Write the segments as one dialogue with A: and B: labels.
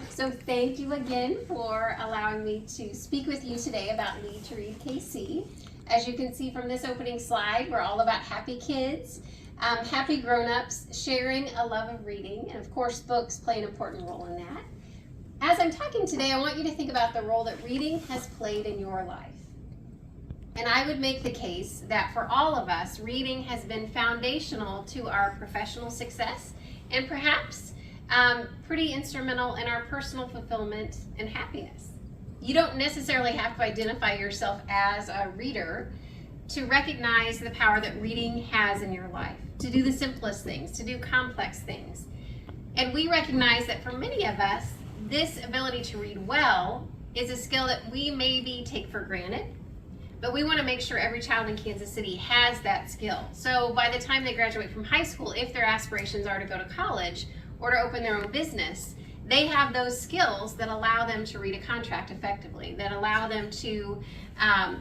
A: So thank you again for allowing me to speak with you today about Lead to Read KC. As you can see from this opening slide, we're all about happy kids, happy grown-ups, sharing a love of reading, and of course books play an important role in that. As I'm talking today, I want you to think about the role that reading has played in your life. And I would make the case that for all of us, reading has been foundational to our professional success and perhaps pretty instrumental in our personal fulfillment and happiness. You don't necessarily have to identify yourself as a reader to recognize the power that reading has in your life, to do the simplest things, to do complex things. And we recognize that for many of us, this ability to read well is a skill that we maybe take for granted, but we want to make sure every child in Kansas City has that skill. So by the time they graduate from high school, if their aspirations are to go to college or to open their own business, they have those skills that allow them to read a contract effectively, that allow them to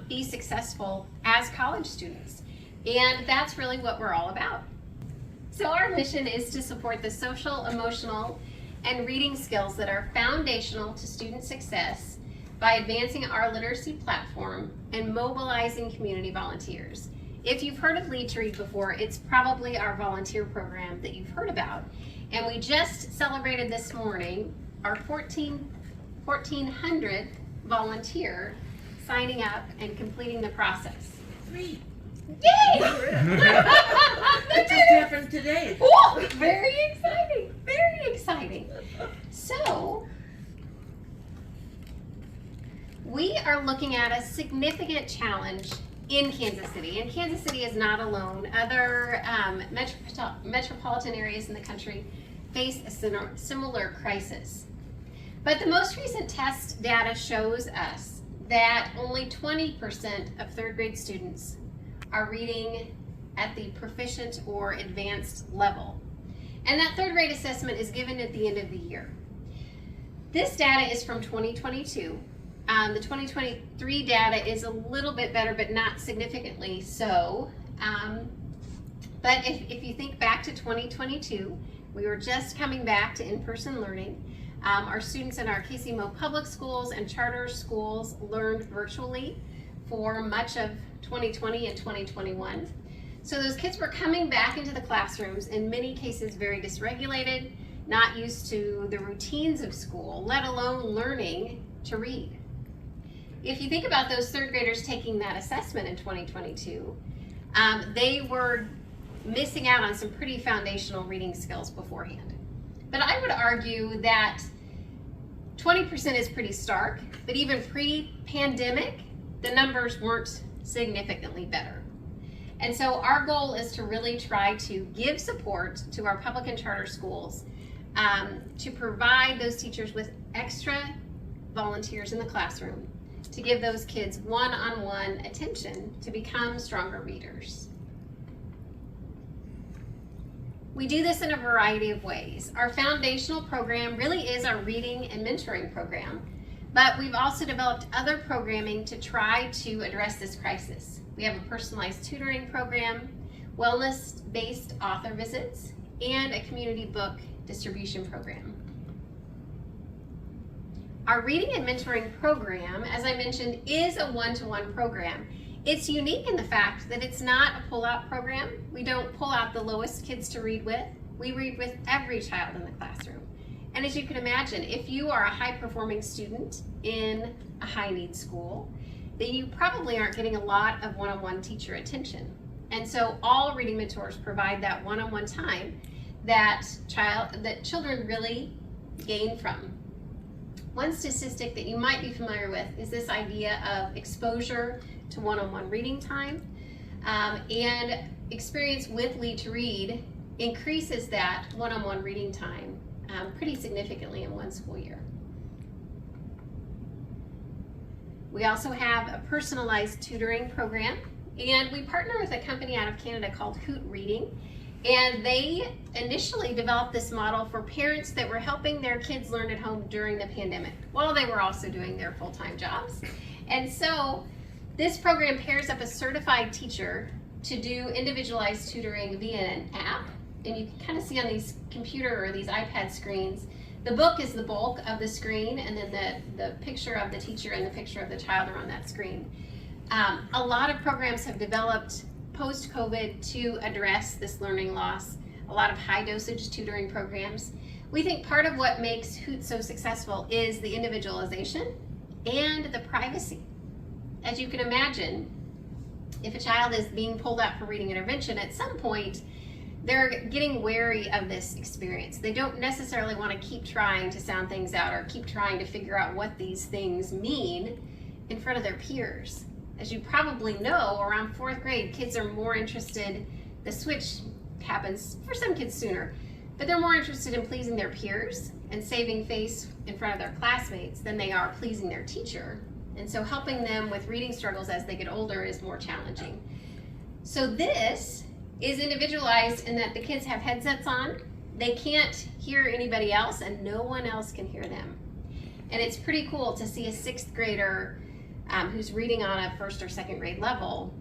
A: be successful as college students. And that's really what we're all about. So our mission is to support the social, emotional, and reading skills that are foundational to student success by advancing our literacy platform and mobilizing community volunteers. If you've heard of Lead to Read before, it's probably our volunteer program that you've heard about. And we just celebrated this morning our 1,400 volunteer signing up and completing the process.
B: Three.
A: Yay!
B: It just happened today.
A: Oh, very exciting, very exciting. So, we are looking at a significant challenge in Kansas City, and Kansas City is not alone. Other metropolitan areas in the country face a similar crisis. But the most recent test data shows us that only 20% of third grade students are reading at the proficient or advanced level. And that third grade assessment is given at the end of the year. This data is from 2022. The 2023 data is a little bit better, but not significantly so. But if you think back to 2022, we were just coming back to in-person learning. Our students in our KCMO public schools and charter schools learned virtually for much of 2020 and 2021. So those kids were coming back into the classrooms, in many cases very dysregulated, not used to the routines of school, let alone learning to read. If you think about those third graders taking that assessment in 2022, they were missing out on some pretty foundational reading skills beforehand. But I would argue that 20% is pretty stark, but even pre-pandemic, the numbers weren't significantly better. And so our goal is to really try to give support to our public and charter schools to provide those teachers with extra volunteers in the classroom to give those kids one-on-one attention to become stronger readers. We do this in a variety of ways. Our foundational program really is our reading and mentoring program, but we've also developed other programming to try to address this crisis. We have a personalized tutoring program, wellness-based author visits, and a community book distribution program. Our reading and mentoring program, as I mentioned, is a one-to-one program. It's unique in the fact that it's not a pull-out program. We don't pull out the lowest kids to read with. We read with every child in the classroom. And as you can imagine, if you are a high-performing student in a high-need school, then you probably aren't getting a lot of one-on-one teacher attention. And so all reading mentors provide that one-on-one time that children really gain from. One statistic that you might be familiar with is this idea of exposure to one-on-one reading time, and experience with Lead to Read increases that one-on-one reading time pretty significantly in one school year. We also have a personalized tutoring program, and we partner with a company out of Canada called Hughes Reading, and they initially developed this model for parents that were helping their kids learn at home during the pandemic while they were also doing their full-time jobs. And so this program pairs up a certified teacher to do individualized tutoring via an app, and you can kind of see on these computer or these iPad screens The book is the bulk of the screen, and then the picture of the teacher and the picture of the child are on that screen. A lot of programs have developed post-COVID to address this learning loss. A lot of high-dosage tutoring programs. We think part of what makes Hughes so successful is the individualization and the privacy. As you can imagine, if a child is being pulled out for reading intervention, at some point they're getting wary of this experience. They don't necessarily want to keep trying to sound things out or keep trying to figure out what these things mean in front of their peers. As you probably know, around 4th grade, kids are more interested, the switch happens for some kids sooner, but they're more interested in pleasing their peers and saving face in front of their classmates than they are pleasing their teacher. And so helping them with reading struggles as they get older is more challenging. So this is individualized in that the kids have headsets on. They can't hear anybody else and no one else can hear them. And it's pretty cool to see a 6th grader who's reading on a 1st or 2nd grade level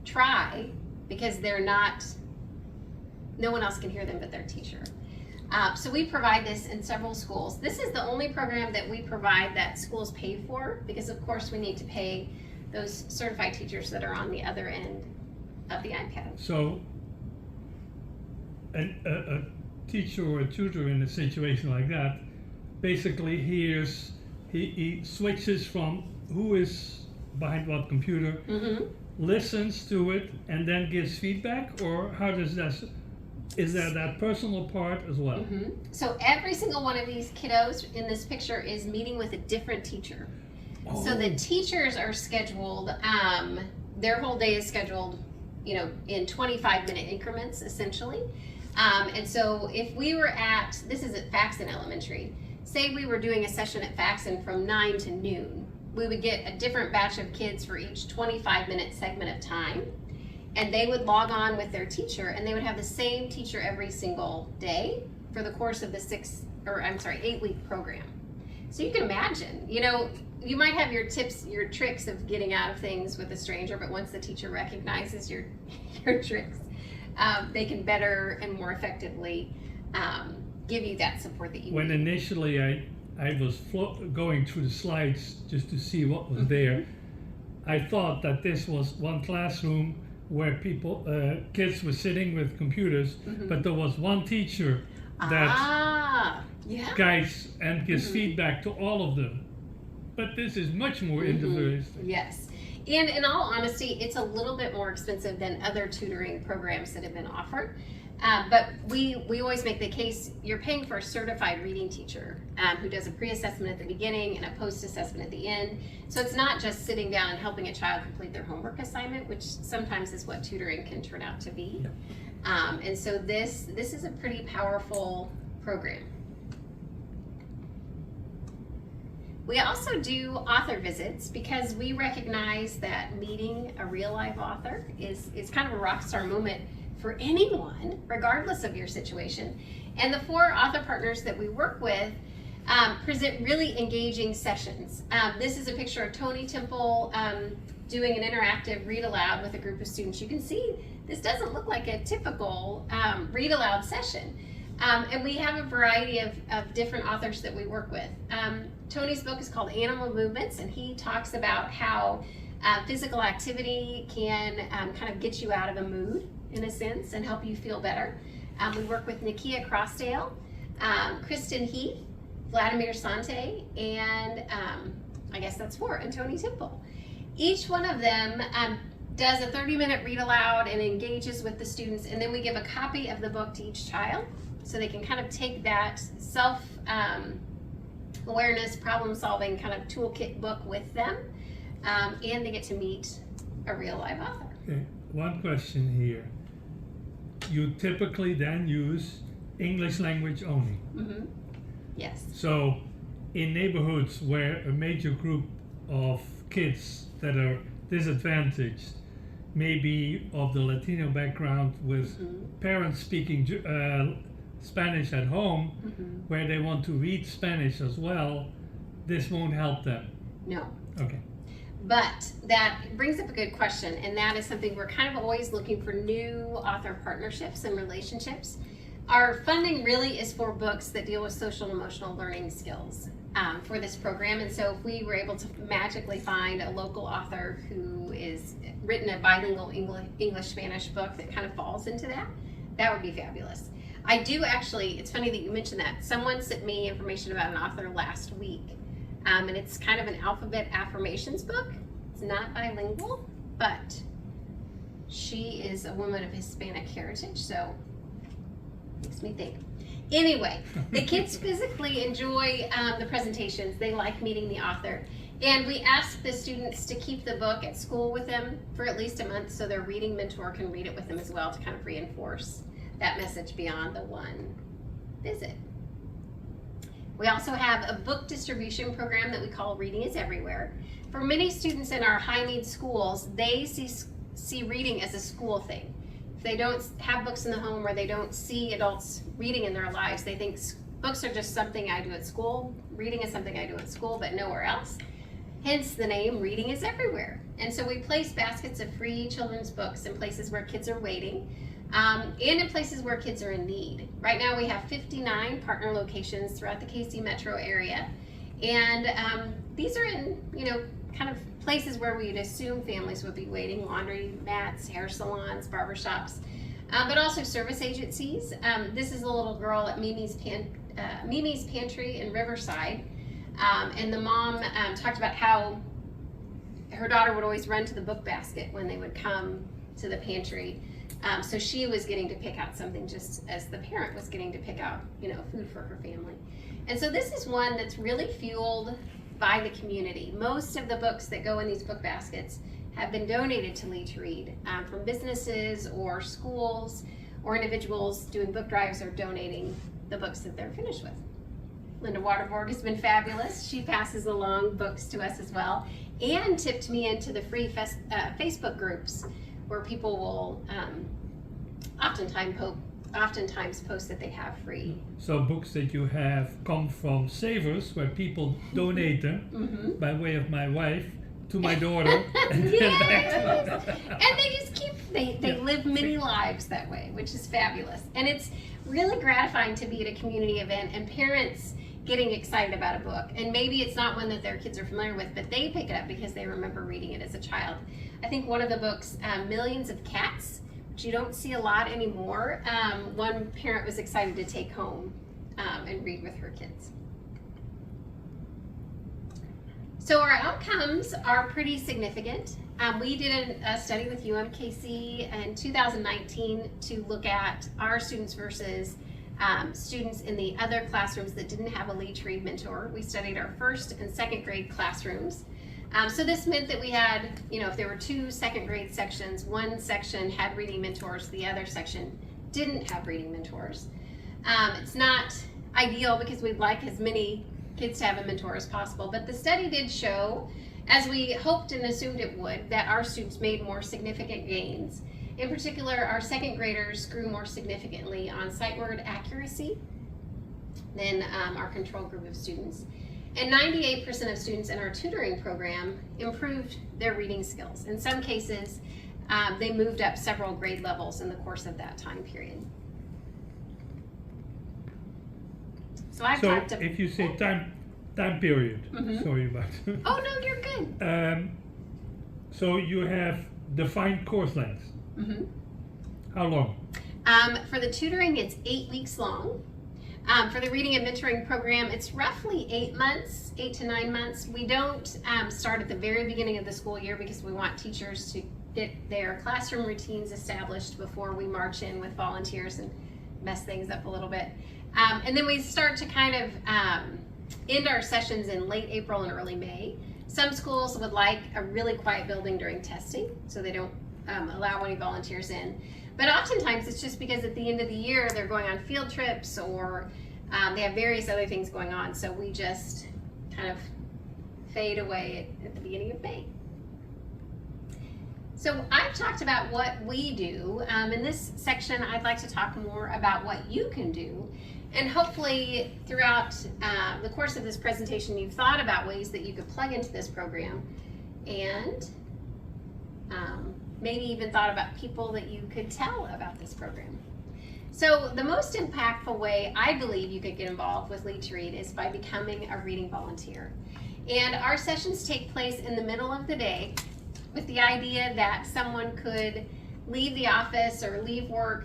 A: try, because no one else can hear them but their teacher. So we provide this in several schools. This is the only program that we provide that schools pay for, because of course we need to pay those certified teachers that are on the other end of the iPad.
C: So a teacher or a tutor in a situation like that basically hears, he switches from who is behind what computer, listens to it and then gives feedback, or how does that, is there that personal part as well?
A: So every single one of these kiddos in this picture is meeting with a different teacher.
C: Oh.
A: So the teachers are scheduled, their whole day is scheduled, in 25-minute increments essentially. And so if we were this is at Faxon Elementary, say we were doing a session at Faxon from 9 to noon, we would get a different batch of kids for each 25-minute segment of time. And they would log on with their teacher, and they would have the same teacher every single day for the course of the 8-week program. So you can imagine, you might have your tips, your tricks of getting out of things with a stranger, but once the teacher recognizes your tricks, they can better and more effectively give you that support that you
C: When
A: need.
C: initially I was going through the slides just to see what was there, I thought that this was one classroom where kids were sitting with computers, but there was one teacher that guides and gives feedback to all of them. But this is much more individualistic.
A: Yes. And in all honesty, it's a little bit more expensive than other tutoring programs that have been offered. But we always make the case, you're paying for a certified reading teacher who does a pre-assessment at the beginning and a post-assessment at the end. So it's not just sitting down and helping a child complete their homework assignment, which sometimes is what tutoring can turn out to be. And so this is a pretty powerful program. We also do author visits because we recognize that meeting a real live author is kind of a rock star moment for anyone, regardless of your situation. And the 4 author partners that we work with present really engaging sessions. This is a picture of Tony Temple doing an interactive read aloud with a group of students. You can see this doesn't look like a typical read aloud session. And we have a variety of different authors that we work with. Tony's book is called Animal Movements, and he talks about how physical activity can kind of get you out of a mood, in a sense, and help you feel better. We work with Nakia Crossdale, Kristen Heath, Vladimir Sante, and I guess that's 4, and Tony Temple. Each one of them does a 30-minute read aloud and engages with the students, and then we give a copy of the book to each child so they can kind of take that self-awareness, problem-solving kind of toolkit book with them, and they get to meet a real live author.
C: Okay, one question here. You typically then use English language only.
A: Yes.
C: So in neighborhoods where a major group of kids that are disadvantaged, maybe of the Latino background with parents speaking Spanish at home, where they want to read Spanish as well, this won't help them.
A: No.
C: Okay.
A: But that brings up a good question, and that is something we're kind of always looking for, new author partnerships and relationships. Our funding really is for books that deal with social and emotional learning skills for this program. And so if we were able to magically find a local author who is written a bilingual English-Spanish book that kind of falls into that, that would be fabulous. I do actually, it's funny that you mentioned that. Someone sent me information about an author last week, and it's kind of an alphabet affirmations book. It's not bilingual, but she is a woman of Hispanic heritage, so makes me think. Anyway, the kids physically enjoy the presentations. They like meeting the author. And we ask the students to keep the book at school with them for at least a month so their reading mentor can read it with them as well to kind of reinforce that message beyond the one visit. We also have a book distribution program that we call Reading is Everywhere. For many students in our high need schools, they see reading as a school thing. If they don't have books in the home or they don't see adults reading in their lives, they think books are just something I do at school. Reading is something I do at school, but nowhere else. Hence the name Reading is Everywhere. And so we place baskets of free children's books in places where kids are waiting and in places where kids are in need. Right now we have 59 partner locations throughout the KC metro area. And these are in, kind of places where we'd assume families would be waiting: laundry mats, hair salons, barbershops, but also service agencies. This is a little girl at Mimi's Pantry in Riverside, and the mom talked about how her daughter would always run to the book basket when they would come to the pantry. So she was getting to pick out something just as the parent was getting to pick out, food for her family. And so this is one that's really fueled by the community. Most of the books that go in these book baskets have been donated to Lead to Read from businesses or schools or individuals doing book drives or donating the books that they're finished with. Linda Waterborg has been fabulous. She passes along books to us as well and tipped me into the free Facebook groups where people will oftentimes post that they have free.
C: So books that you have come from savers, where people donate them by way of my wife to my daughter, and then back to
A: and they just they live many lives that way, which is fabulous. And it's really gratifying to be at a community event and parents getting excited about a book. And maybe it's not one that their kids are familiar with, but they pick it up because they remember reading it as a child. I think one of the books, Millions of Cats, which you don't see a lot anymore, one parent was excited to take home and read with her kids. So our outcomes are pretty significant. We did a study with UMKC in 2019 to look at our students versus students in the other classrooms that didn't have a Lead to Read mentor. We studied our first and second grade classrooms. So this meant that we had, if there were two second grade sections, one section had reading mentors, the other section didn't have reading mentors. It's not ideal because we'd like as many kids to have a mentor as possible, but the study did show, as we hoped and assumed it would, that our students made more significant gains. In particular, our second graders grew more significantly on sight word accuracy than our control group of students. And 98% of students in our tutoring program improved their reading skills. In some cases, they moved up several grade levels in the course of that time period. So
C: if you say time period, sorry about that.
A: Oh no, you're good.
C: So you have defined course length. How long?
A: For the tutoring, it's 8 weeks long. For the reading and mentoring program, it's roughly 8 months, 8 to 9 months. We don't start at the very beginning of the school year because we want teachers to get their classroom routines established before we march in with volunteers and mess things up a little bit. And then we start to kind of end our sessions in late April and early May. Some schools would like a really quiet building during testing, so they don't allow any volunteers in. But oftentimes it's just because at the end of the year they're going on field trips or they have various other things going on, so we just kind of fade away at the beginning of May. So I've talked about what we do. In this section I'd like to talk more about what you can do. And hopefully throughout the course of this presentation you've thought about ways that you could plug into this program and maybe even thought about people that you could tell about this program. So the most impactful way I believe you could get involved with Lead to Read is by becoming a reading volunteer. And our sessions take place in the middle of the day with the idea that someone could leave the office or leave work,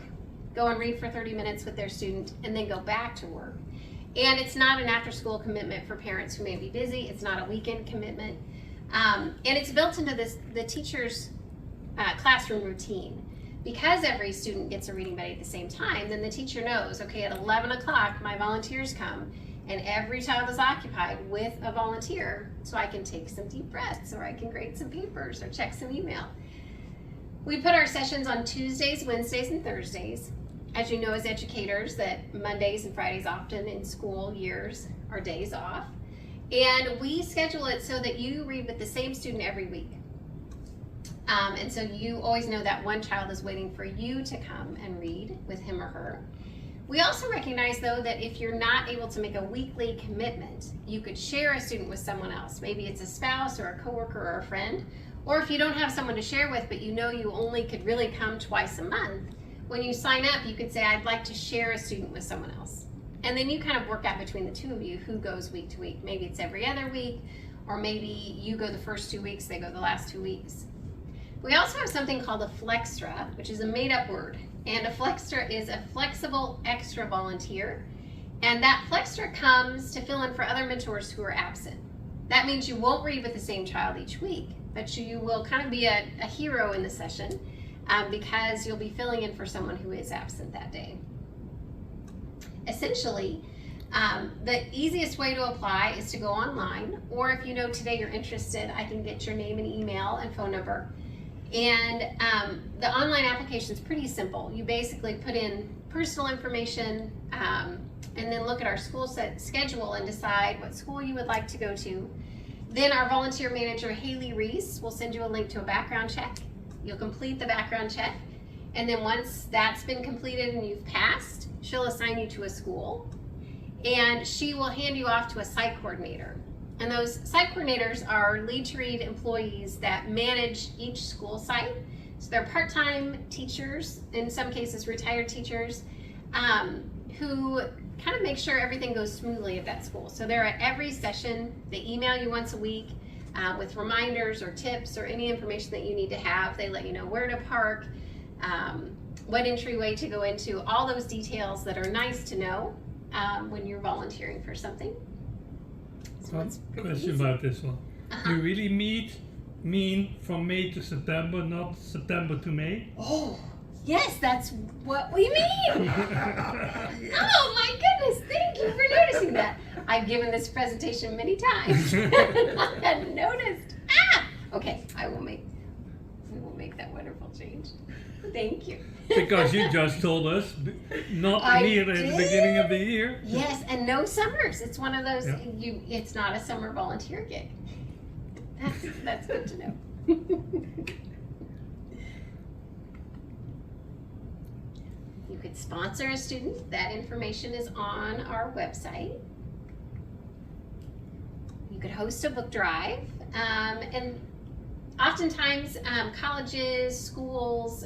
A: go and read for 30 minutes with their student, and then go back to work. And it's not an after-school commitment for parents who may be busy. It's not a weekend commitment. And it's built into the teacher's classroom routine. Because every student gets a reading buddy at the same time, then the teacher knows, okay, at 11 o'clock my volunteers come, and every child is occupied with a volunteer, so I can take some deep breaths, or I can grade some papers, or check some email. We put our sessions on Tuesdays, Wednesdays, and Thursdays. As you know, as educators, that Mondays and Fridays often in school years are days off. And we schedule it so that you read with the same student every week. And so you always know that one child is waiting for you to come and read with him or her. We also recognize, though, that if you're not able to make a weekly commitment, you could share a student with someone else. Maybe it's a spouse or a coworker or a friend. Or if you don't have someone to share with, but you know you only could really come twice a month, when you sign up, you could say, I'd like to share a student with someone else. And then you kind of work out between the two of you who goes week to week. Maybe it's every other week, or maybe you go the first 2 weeks, they go the last 2 weeks. We also have something called a flextra, which is a made-up word. And a flextra is a flexible extra volunteer. And that flextra comes to fill in for other mentors who are absent. That means you won't read with the same child each week, but you will kind of be a hero in the session because you'll be filling in for someone who is absent that day. Essentially, the easiest way to apply is to go online, or if you know today you're interested, I can get your name and email and phone number. And the online application is pretty simple. You basically put in personal information and then look at our school schedule and decide what school you would like to go to. Then our volunteer manager, Haley Reese, will send you a link to a background check. You'll complete the background check. And then once that's been completed and you've passed, she'll assign you to a school. And she will hand you off to a site coordinator. And those site coordinators are Lead to Read employees that manage each school site. So they're part-time teachers, in some cases retired teachers, who kind of make sure everything goes smoothly at that school. So they're at every session. They email you once a week with reminders or tips or any information that you need to have. They let you know where to park, what entryway to go into, all those details that are nice to know when you're volunteering for something. So it's pretty
C: Question
A: easy.
C: about this one. You really mean from May to September, not September to May?
A: Oh, yes, that's what we mean. Oh my goodness, thank you for noticing that. I've given this presentation many times. I hadn't noticed. Okay, we will make that wonderful change. Thank you.
C: Because you just told us not
A: I
C: here at the
A: did.
C: beginning of the year.
A: Yes, and no summers. It's one of those,
C: Yeah.
A: it's not a summer volunteer gig. That's good to know. You could sponsor a student. That information is on our website. You could host a book drive. And oftentimes colleges, schools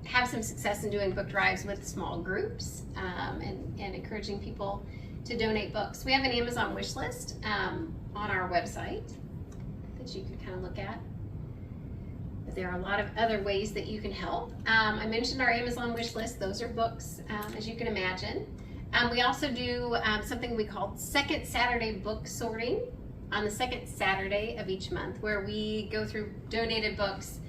A: have some success in doing book drives with small groups and encouraging people to donate books. We have an Amazon wish list on our website that you can kind of look at. But there are a lot of other ways that you can help. I mentioned our Amazon wish list. Those are books, as you can imagine. We also do something we call Second Saturday book sorting on the second Saturday of each month, where we go through donated books,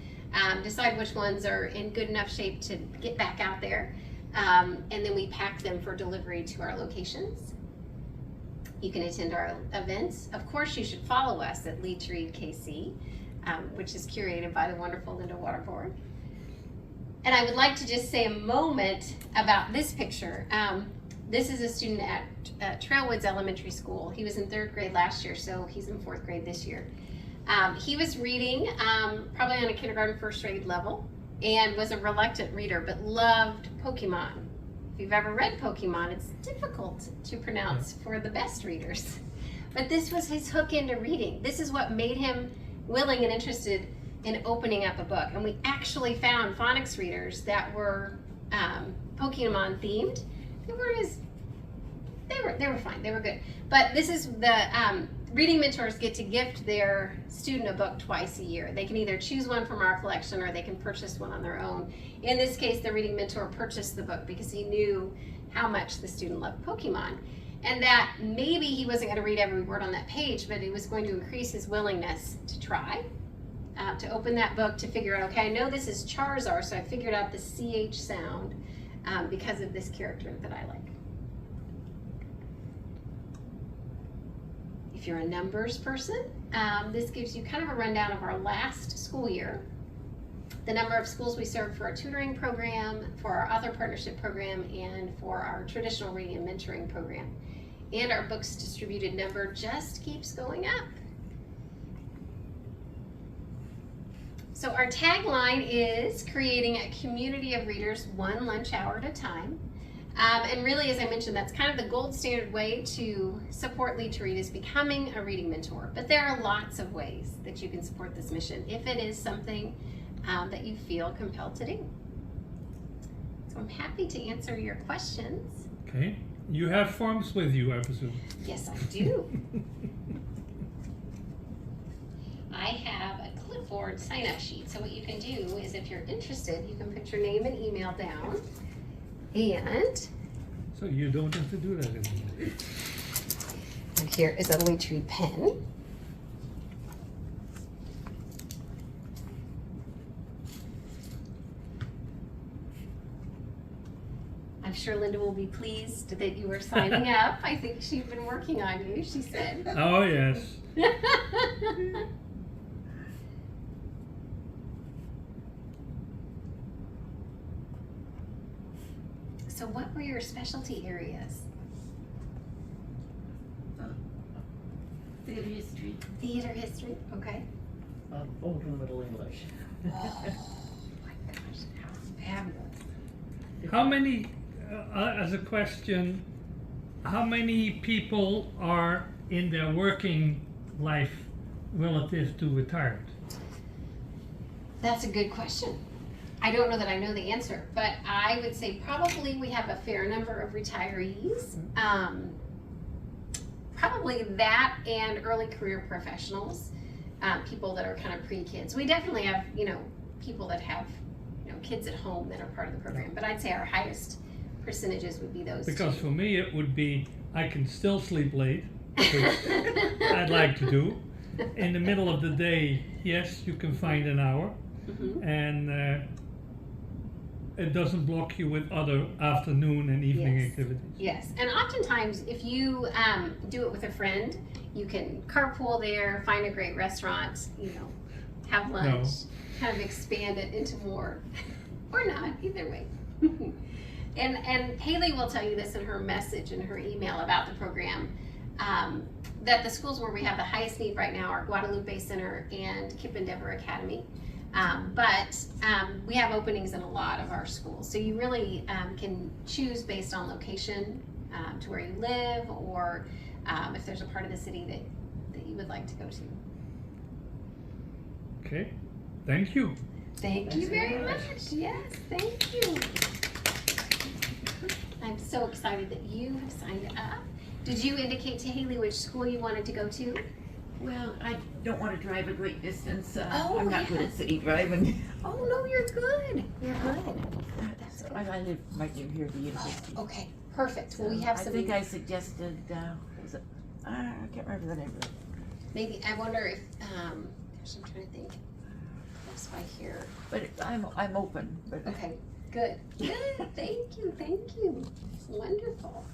A: decide which ones are in good enough shape to get back out there, and then we pack them for delivery to our locations. You can attend our events. Of course, you should follow us at Lead to Read KC, which is curated by the wonderful Linda Waterford. And I would like to just say a moment about this picture. This is a student at Trailwoods Elementary School. He was in 3rd grade last year, so he's in 4th grade this year. He was reading probably on a kindergarten, 1st grade level, and was a reluctant reader, but loved Pokemon. If you've ever read Pokemon, it's difficult to pronounce for the best readers. But this was his hook into reading. This is what made him willing and interested in opening up a book. And we actually found phonics readers that were Pokemon themed. They weren't as, they were fine, they were good. But this is the, reading mentors get to gift their student a book twice a year. They can either choose one from our collection or they can purchase one on their own. In this case, the reading mentor purchased the book because he knew how much the student loved Pokemon. And that maybe he wasn't going to read every word on that page, but he was going to increase his willingness to try, to open that book, to figure out, okay, I know this is Charizard, so I figured out the CH sound because of this character that I like. If you're a numbers person, this gives you kind of a rundown of our last school year, the number of schools we served for our tutoring program, for our author partnership program, and for our traditional reading and mentoring program. And our books distributed number just keeps going up. So our tagline is creating a community of readers one lunch hour at a time. And really, as I mentioned, that's kind of the gold standard way to support Lead to Read, is becoming a reading mentor. But there are lots of ways that you can support this mission if it is something that you feel compelled to do. So I'm happy to answer your questions.
C: Okay. You have forms with you, I presume.
A: Yes, I do. I have a clipboard sign-up sheet. So what you can do is, if you're interested, you can put your name and email down. And
C: So you don't have to do that anymore.
A: here is a Lead to Read pen. I'm sure Linda will be pleased that you are signing up. I think she's been working on you, she said.
C: Oh, yes.
A: So what were your specialty areas?
B: Theater history.
A: Theater history, okay.
B: Old and Middle English.
A: Oh my gosh, how fabulous.
C: How many, as a question, how many people are in their working life relative to retired?
A: That's a good question. I don't know that I know the answer, but I would say probably we have a fair number of retirees. Probably that and early career professionals, people that are kind of pre-kids. We definitely have, people that have, kids at home that are part of the program, but I'd say our highest percentages would be those
C: Because
A: two.
C: for me, it would be, I can still sleep late, which I'd like to do. In the middle of the day, yes, you can find an hour, and it doesn't block you with other afternoon and evening
A: Yes.
C: activities.
A: Yes, and oftentimes if you do it with a friend, you can carpool there, find a great restaurant, have lunch, kind of expand it into more, or not, either way. And Haley will tell you this in her message in her email about the program, that the schools where we have the highest need right now are Guadalupe Center and Kip Endeavor Academy. But we have openings in a lot of our schools. So you really can choose based on location to where you live, or if there's a part of the city that you would like to go to.
C: Okay, thank you.
A: Thank you very much. Yes, thank you. I'm so excited that you have signed up. Did you indicate to Haley which school you wanted to go to?
B: Well, I don't want to drive a great distance.
A: Oh,
B: I'm not good
A: yeah.
B: at city driving.
A: Oh, no, you're good. You're good. That's good.
B: I live right near the university.
A: Okay, perfect. Well, we have
B: I
A: some,
B: think I suggested, was it, I can't remember the name of it.
A: maybe, I wonder if, gosh, I'm trying to think. That's by here.
B: But I'm open, but.
A: Okay, good. Good, thank you. Wonderful.